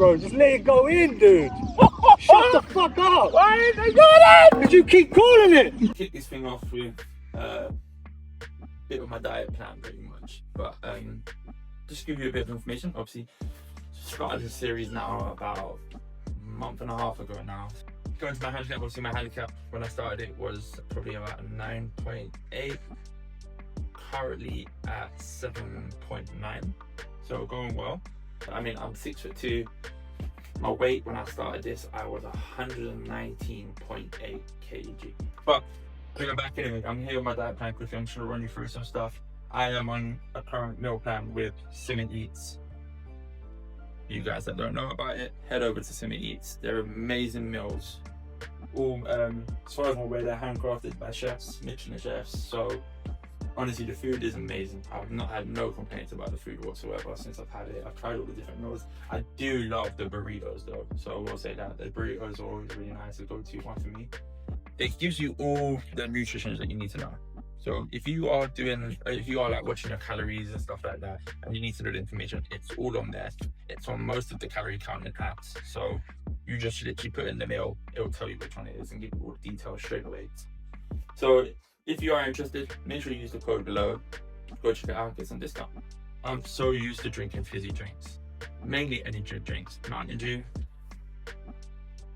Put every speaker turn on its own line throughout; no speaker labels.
bro. Just let it go in, dude. Shut the fuck up.
Why did I do that?
Because you keep calling it.
Kick this thing off with a bit of my diet plan, pretty much. But just to give you a bit of information, obviously, started this series now about a month and a half ago now. Going to my handicap, obviously my handicap when I started it was probably about 9.8. Currently at 7.9, so going well. I mean, I'm 6'2". My weight when I started this, I was 119.8 kg. But going back anyway, I'm here with my diet plan quickly. I'm just gonna run you through some stuff. I am on a current meal plan with Simon Eats. You guys that don't know about it, head over to Simon Eats. They're amazing meals. All, as far as I'm aware, they're handcrafted by chefs, Michelin chefs. So honestly, the food is amazing. I've not had no complaints about the food whatsoever since I've had it. I've tried all the different meals. I do love the burritos though, so I will say that the burritos are always really nice. The go-to one for me. It gives you all the nutrition that you need to know. So if you are like watching your calories and stuff like that, and you need to know the information, it's all on there. It's on most of the calorie counting apps. So you just literally put in the meal, it'll tell you which one it is and give you all the details straight away. So if you are interested, make sure you use the code below. Go check it out, get some discount. I'm so used to drinking fizzy drinks, mainly energy drinks. Mountain Dew,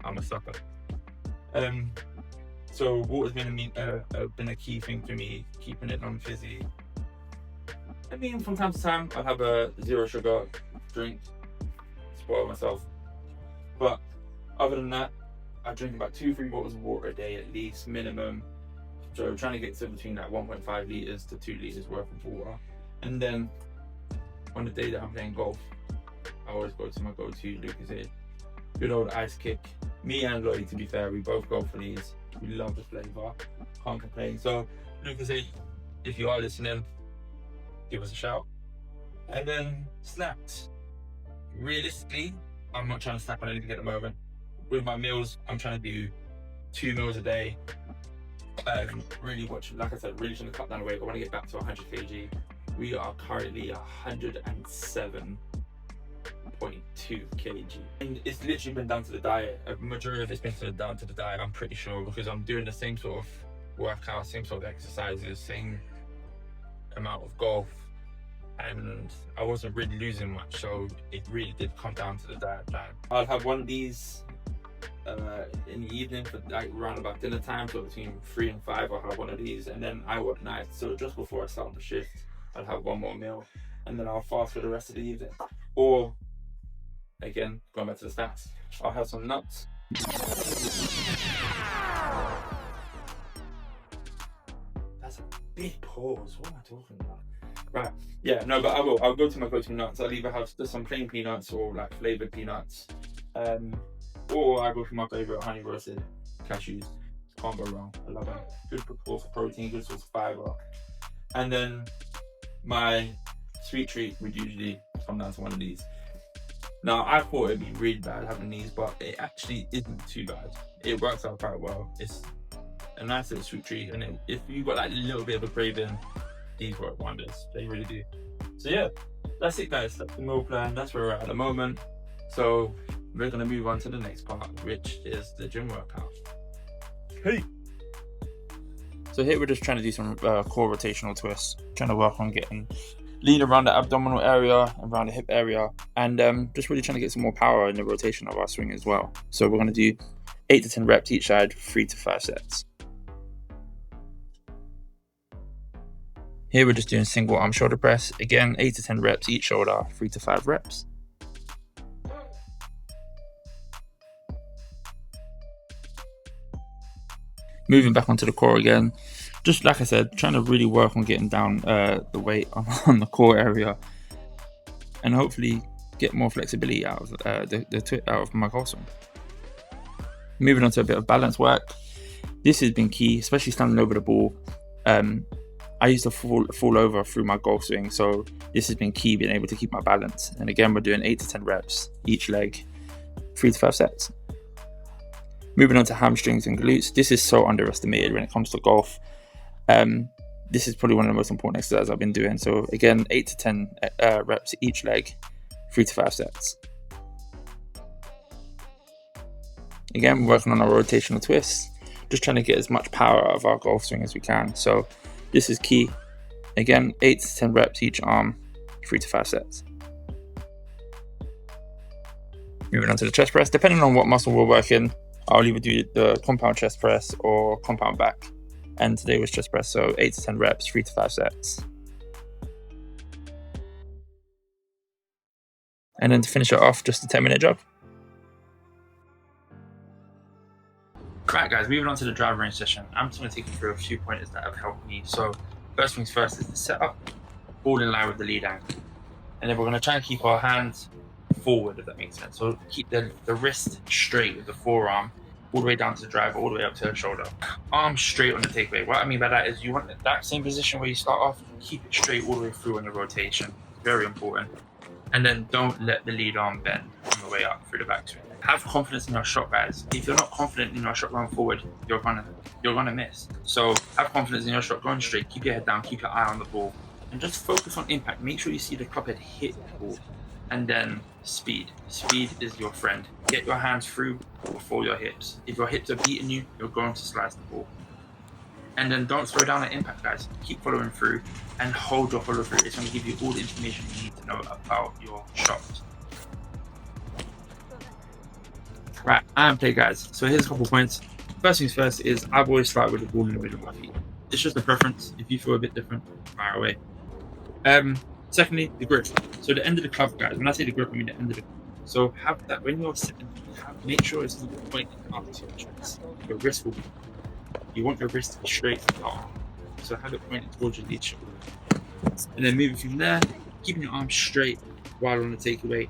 I'm a sucker. So water's been a key thing for me, keeping it non-fizzy. I mean, from time to time, I'll have a 0 sugar drink, spoil myself. But other than that, I drink about 2-3 bottles of water a day at least, minimum. So trying to get to between like 1.5 litres to 2 litres worth of water. And then on the day that I'm playing golf, I always go to my go-to Lucozade. Good old ice kick. Me and Lottie, to be fair, we both go for these. We love the flavour, can't complain. So Lucozade, if you are listening, give us a shout. And then snacks. Realistically, I'm not trying to snack on anything at the moment. With my meals, I'm trying to do 2 meals a day. Really watch, like I said, really trying to cut down the weight. I want to get back to 100 kg. We are currently 107.2 kg, and it's literally been down to the diet. A majority of it's been down to the diet, I'm pretty sure, because I'm doing the same sort of workout, same sort of exercises, same amount of golf, and I wasn't really losing much, so it really did come down to the diet plan. I'll have one of these in the evening for like around about dinner time, so between 3 and 5 I'll have one of these, and then I work nights, so just before I start the shift I'll have one more meal, and then I'll fast for the rest of the evening. Or again, going back to the stats, I'll have some nuts. That's a big pause. What am I talking about? Right, yeah, no, but I'll go to my go-to nuts. I'll either have some plain peanuts or like flavoured peanuts. Or I go for my favourite honey roasted cashews. Can't go wrong. I love them. Good source of protein, good source of fibre. And then my sweet treat would usually come down to one of these. Now, I thought it'd be really bad having these, but it actually isn't too bad. It works out quite well. It's a nice little sweet treat, and if you've got like a little bit of a craving, these work wonders. They really do. So yeah, that's it, guys. That's the meal plan. That's where we're at the moment. So we're gonna move on to the next part, which is the gym workout. Hey. So here we're just trying to do some core rotational twists, trying to work on getting lean around the abdominal area, around the hip area, and just really trying to get some more power in the rotation of our swing as well. So we're going to do 8 to 10 reps each side, 3 to 5 sets. Here we're just doing single arm shoulder press. Again, 8 to 10 reps each shoulder, 3 to 5 reps. Moving back onto the core again. Just like I said, trying to really work on getting down the weight on the core area, and hopefully get more flexibility out of out of my core swing. Moving on to a bit of balance work. This has been key, especially standing over the ball. I used to fall over through my golf swing, so this has been key, being able to keep my balance. And again, we're doing 8 to 10 reps each leg, 3 to 5 sets. Moving on to hamstrings and glutes. This is so underestimated when it comes to golf. This is probably one of the most important exercises I've been doing. So again, 8 to 10 reps each leg, 3 to 5 sets. Again, we're working on our rotational twists, just trying to get as much power out of our golf swing as we can. So this is key. Again, 8 to 10 reps each arm, 3 to 5 sets. Moving on to the chest press. Depending on what muscle we're working, I'll either do the compound chest press or compound back. And today was chest press, so 8 to 10 reps, 3 to 5 sets. And then to finish it off, just a 10-minute jog. Right guys, moving on to the driver range session. I'm just going to take you through a few pointers that have helped me. So first things first is the setup, all in line with the lead angle. And then we're going to try and keep our hands forward, if that makes sense. So keep the wrist straight with the forearm, all the way down to the driver, all the way up to the shoulder. Arm straight on the takeaway. What I mean by that is you want that same position where you start off, keep it straight all the way through on your rotation. It's very important. And then don't let the lead arm bend on the way up through the backswing. Have confidence in your shot, guys. If you're not confident in your shot going forward, you're gonna miss. So have confidence in your shot going straight. Keep your head down. Keep your eye on the ball, and just focus on impact. Make sure you see the club head hit the ball, and then speed. Speed is your friend. Get your hands through before your hips. If your hips are beating you, you're going to slice the ball. And then don't slow down at impact, guys. Keep following through and hold your follow through. It's going to give you all the information you need to know about your shot. Right, and play, guys. So here's a couple points. First things first is I've always started with the ball in the middle of my feet. It's just a preference. If you feel a bit different, fire away. Secondly, the grip. So the end of the club, guys. When I say the grip, I mean the end of the club. So have that when you're sitting, make sure it's not pointing up to your chest. Your wrist will be. You want your wrist to be straight from the arm. So have it pointed towards your lead shoulder. And then moving from there, keeping your arm straight while on the takeaway.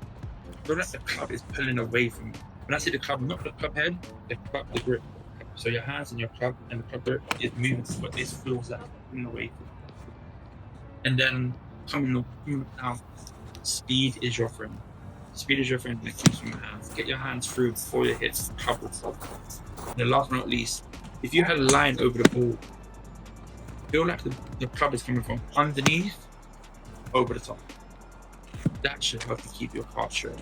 So that the club is pulling away from you. When I say the club, not the club head, the club, the grip. So your hands and your club and the club grip is moving, but this feels that pulling away from you. And then coming down, speed is your friend. Speed is your friend when it comes from your hands. Get your hands through before your hips, club will stop. And then last but not least, if you had a line over the ball, feel like the club is coming from underneath over the top. That should help you keep your heart straight.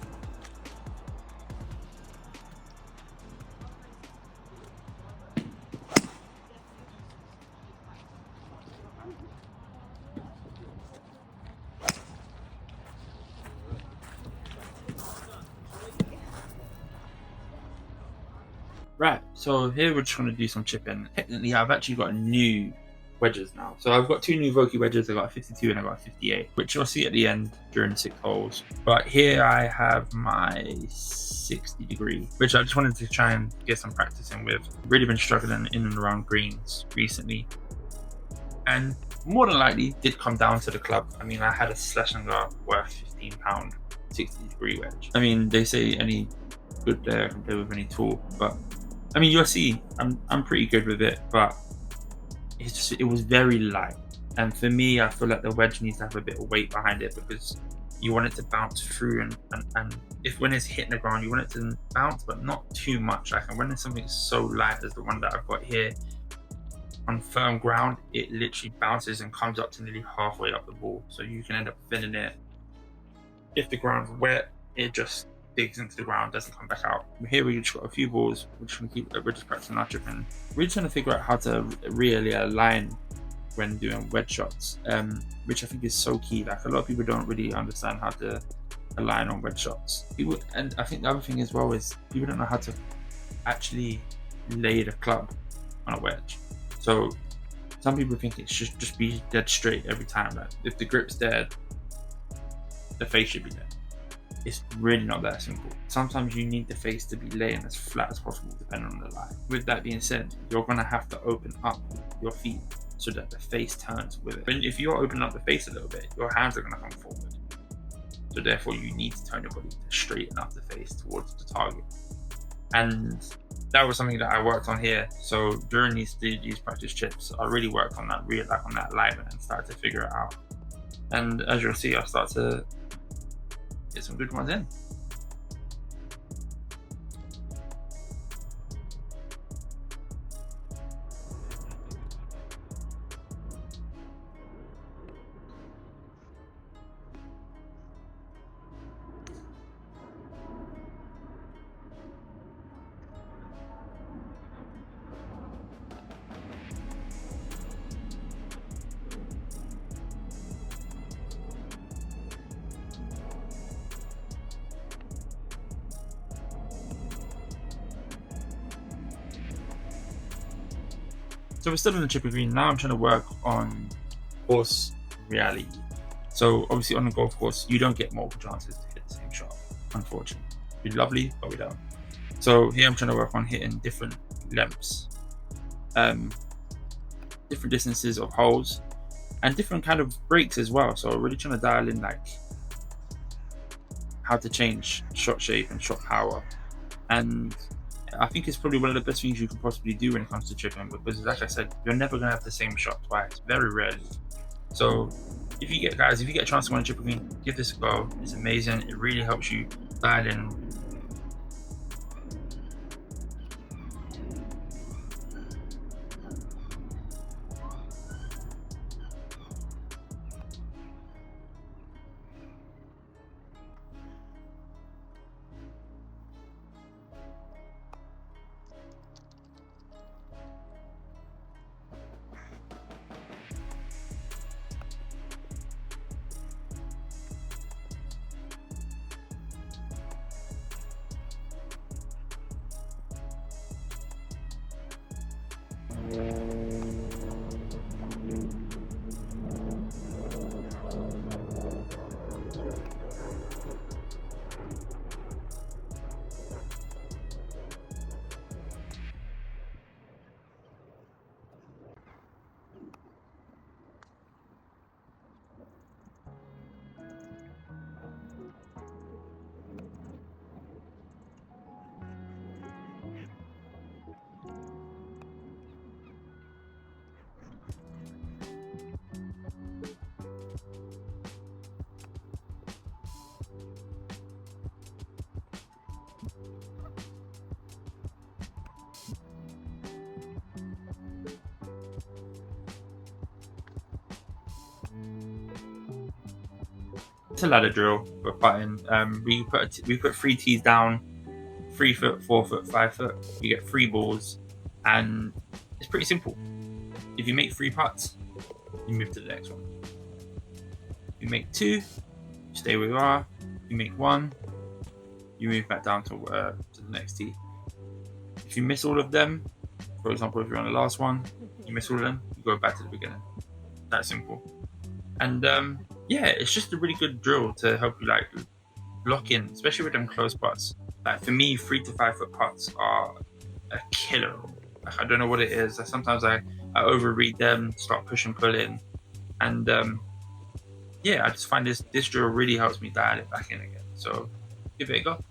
Right, so here we're just going to do some chipping. Technically, I've actually got new wedges now. So I've got 2 new Vokey wedges. I've got a 52 and I've got a 58, which you'll see at the end during 6 holes. But here I have my 60 degree, which I just wanted to try and get some practice in with. Really been struggling in and around greens recently. And more than likely did come down to the club. I mean, I had a slash and go worth £15, 60 degree wedge. I mean, they say any good player can play with any tool, but I mean, you'll see, I'm pretty good with it, but it was very light. And for me, I feel like the wedge needs to have a bit of weight behind it because you want it to bounce through and if when it's hitting the ground, you want it to bounce, but not too much. Like when it's something so light as the one that I've got here on firm ground, it literally bounces and comes up to nearly halfway up the ball. So you can end up thinning it. If the ground's wet, it just digs into the ground, doesn't come back out. Here we just got a few balls. We're just practicing our chipping. We're just trying to figure out how to really align when doing wedge shots, which I think is so key. Like a lot of people don't really understand how to align on wedge shots. And I think the other thing as well is people don't know how to actually lay the club on a wedge. So some people think it should just be dead straight every time. Like if the grip's dead, the face should be dead. It's really not that simple. Sometimes you need the face to be laying as flat as possible depending on the lie. With that being said, you're going to have to open up your feet so that the face turns with it. But if you're opening up the face a little bit, your hands are going to come forward. So therefore you need to turn your body to straighten up the face towards the target. And that was something that I worked on here. So during these practice chips, I really worked on that, on that alignment and started to figure it out. And as you'll see, I start to get some good ones in. So we're still on the chipping green. Now I'm trying to work on course reality. So obviously on the golf course, you don't get multiple chances to hit the same shot, unfortunately. It'd be lovely, but we don't. So here I'm trying to work on hitting different lengths, different distances of holes, and different kind of breaks as well. So really trying to dial in like how to change shot shape and shot power. And I think it's probably one of the best things you can possibly do when it comes to chipping, because like I said, you're never gonna have the same shot twice, very rarely. So if you get a chance to win a chipping green, give this a go. It's amazing. It really helps you dial in. It's a ladder drill we're putting. We put 3 tees down, 3 foot, 4 foot, 5 foot. You get 3 balls, and it's pretty simple. If you make 3 putts, you move to the next one. If you make 2, you stay where you are. If you make 1, you move back down to the next tee. If you miss all of them, for example, if you're on the last one, you miss all of them, you go back to the beginning. That simple. And yeah, it's just a really good drill to help you like lock in, especially with them close putts. Like for me, 3 to 5 foot putts are a killer. Like, I don't know what it is. Sometimes I overread them, start pushing, pulling, and yeah, I just find this drill really helps me dial it back in again. So give it a go.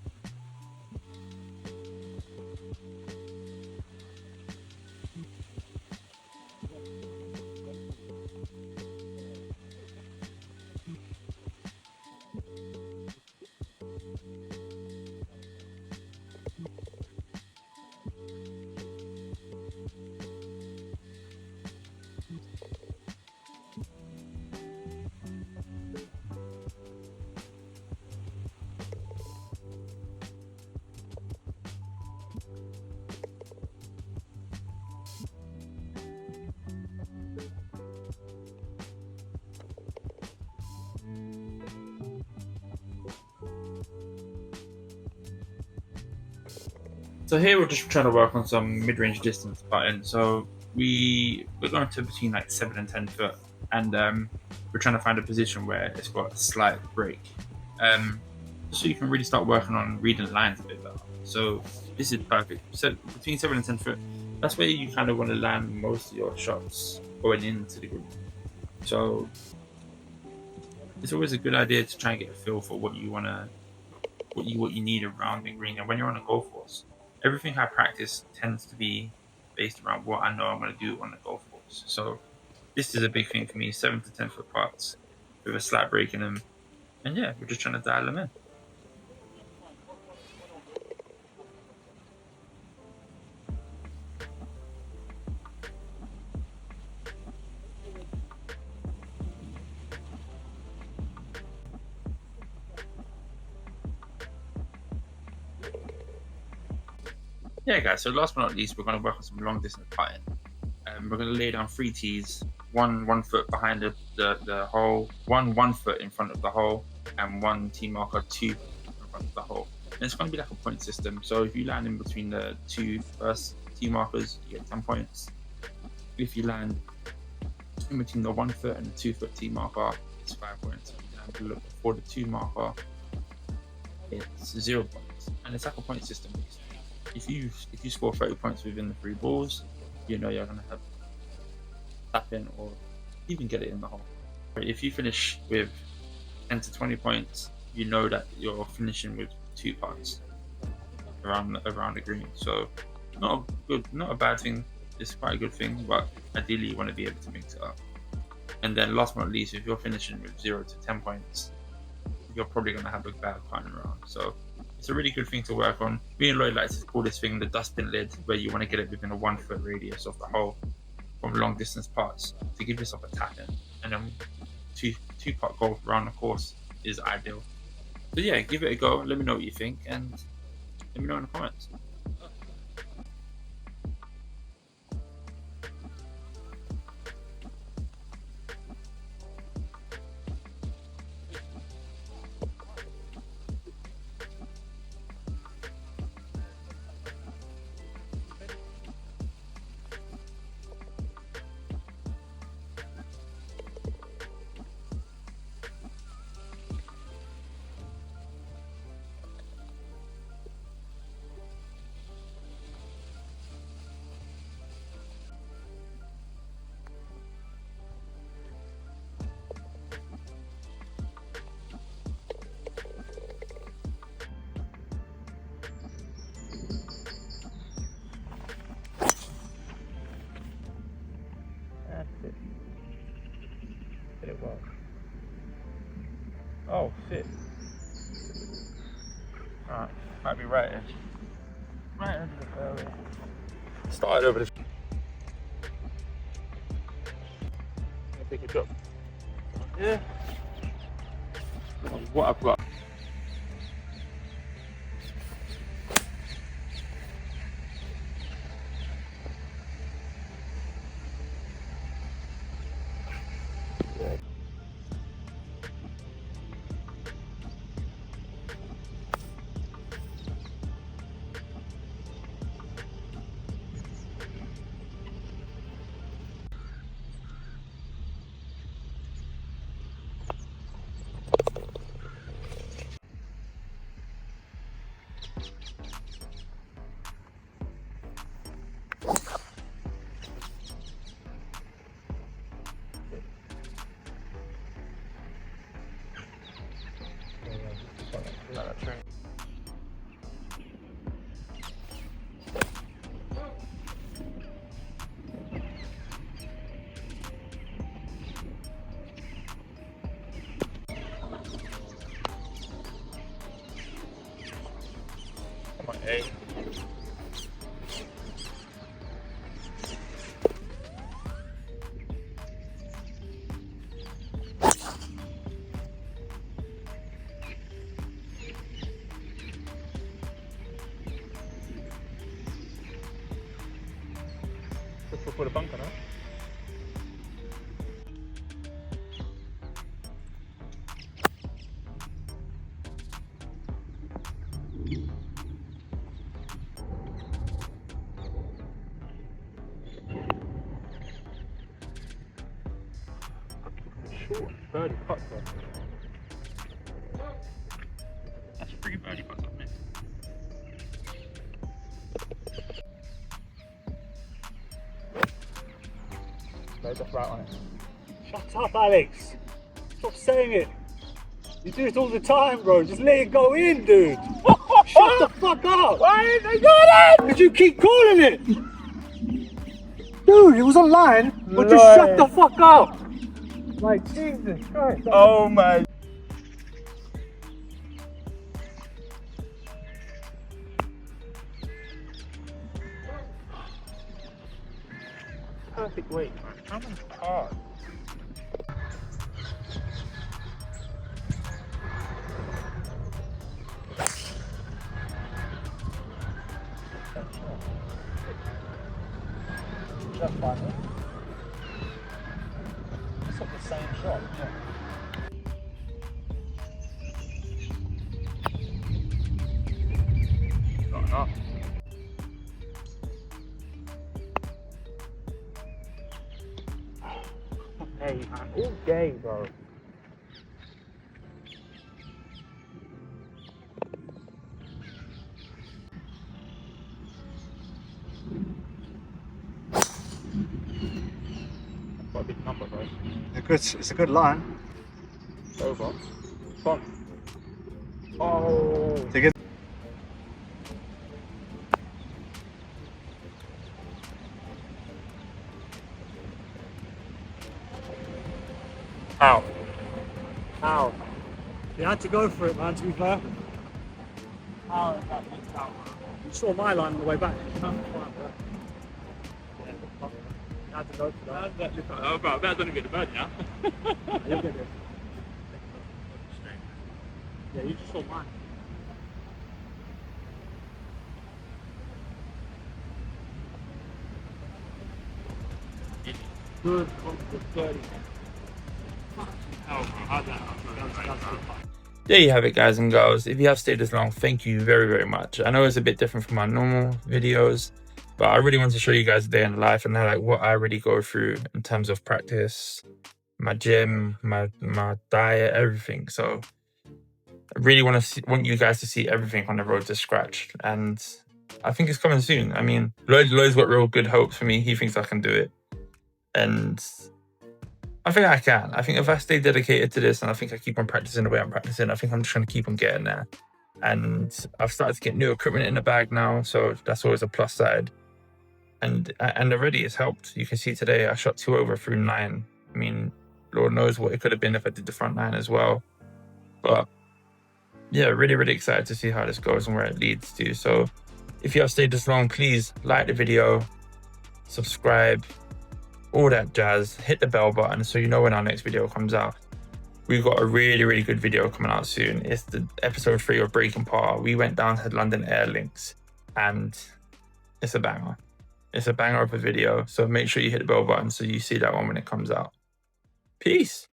So here we're just trying to work on some mid-range distance putting. So we're going to between like 7 and 10 foot, and we're trying to find a position where it's got a slight break, so you can really start working on reading lines a bit better. So this is perfect. So between 7 and 10 foot, that's where you kind of want to land most of your shots going into the green. So it's always a good idea to try and get a feel for what you need around the green. And when you're on a golf course, everything I practice tends to be based around what I know I'm going to do on the golf course. So this is a big thing for me, 7 to 10 foot putts with a slight break in them. And yeah, we're just trying to dial them in. Yeah, guys, so last but not least, we're going to work on some long distance putting. We're going to lay down 3 tees, one foot behind the hole, 1 foot in front of the hole, and 1 tee marker 2 in front of the hole. And it's going to be like a point system. So if you land in between the 2 first tee markers, you get 10 points. if you land in between the 1 foot and the 2 foot tee marker, it's 5 points. If you land below before the 2 marker, it's 0 points. And it's like a point system basically. If you score 30 points within the 3 balls, you know you're gonna have tap in or even get it in the hole. If you finish with 10 to 20 points, you know that you're finishing with 2 putts around the green. So not a bad thing. It's quite a good thing, but ideally you want to be able to mix it up. And then last but not least, if you're finishing with 0 to 10 points, you're probably going to have a bad putting round. So it's a really good thing to work on. Me and Lloyd like to call this thing the dustbin lid, where you want to get it within a 1 foot radius of the hole from long distance putts to give yourself a tap in. And then two putt golf around the course is ideal. So yeah, give it a go. Let me know what you think, and let me know in the comments. Hit it well. Oh, fit. Alright, might be right edge. Right edge of the fairway. Started over the. I'll take a drop. Yeah. What I've got. Come on, hey. Let's put a bunker now. Short birdie putt, bro. That's a pretty birdie putt, isn't it? That's right on it.
Shut up, Alex. Stop saying it. You do it all the time, bro. Just let it go in, dude. Shut the fuck up.
Why didn't they do that?
Because you keep calling it. Dude, it was online, but just shut the fuck up. Like, Jesus Christ.
Oh my.
Perfect weight, man.
How many cards?
That's fine, huh? It's not the same shot, yeah. Not enough. day, bro. Quite a big number, bro. It's a good line. Over. Fun. Oh. To get Ow. Ow. You had to go for it, man, to be fair. How is that big out? You saw my line on the way back. You had to go for that.
Oh, bro, I bet I don't even get the bird now.
You'll get it. Yeah, you just saw mine. Good, comfortable 30.
There you have it, guys and girls. If you have stayed this long, thank you very, very much. I know it's a bit different from my normal videos, but I really want to show you guys a day in the life and like what I really go through in terms of practice, my gym, my diet, everything. So I really want you guys to see everything on the road to scratch, and I think it's coming soon. I mean, Lloyd's got real good hopes for me. He thinks I can do it, and I think I can. I think if I stay dedicated to this and I think I keep on practicing the way I'm practicing, I think I'm just trying to keep on getting there. And I've started to get new equipment in the bag now, so that's always a plus side. And already it's helped. You can see today I shot 2 over through 9. I mean, Lord knows what it could have been if I did the front 9 as well. But yeah, really, really excited to see how this goes and where it leads to. So if you have stayed this long, please like the video, subscribe, all that jazz, hit the bell button so you know when our next video comes out. We've got a really, really good video coming out soon. It's the episode 3 of Breaking Par. We went down to London Air Links and it's a banger. It's a banger of a video. So make sure you hit the bell button so you see that one when it comes out. Peace.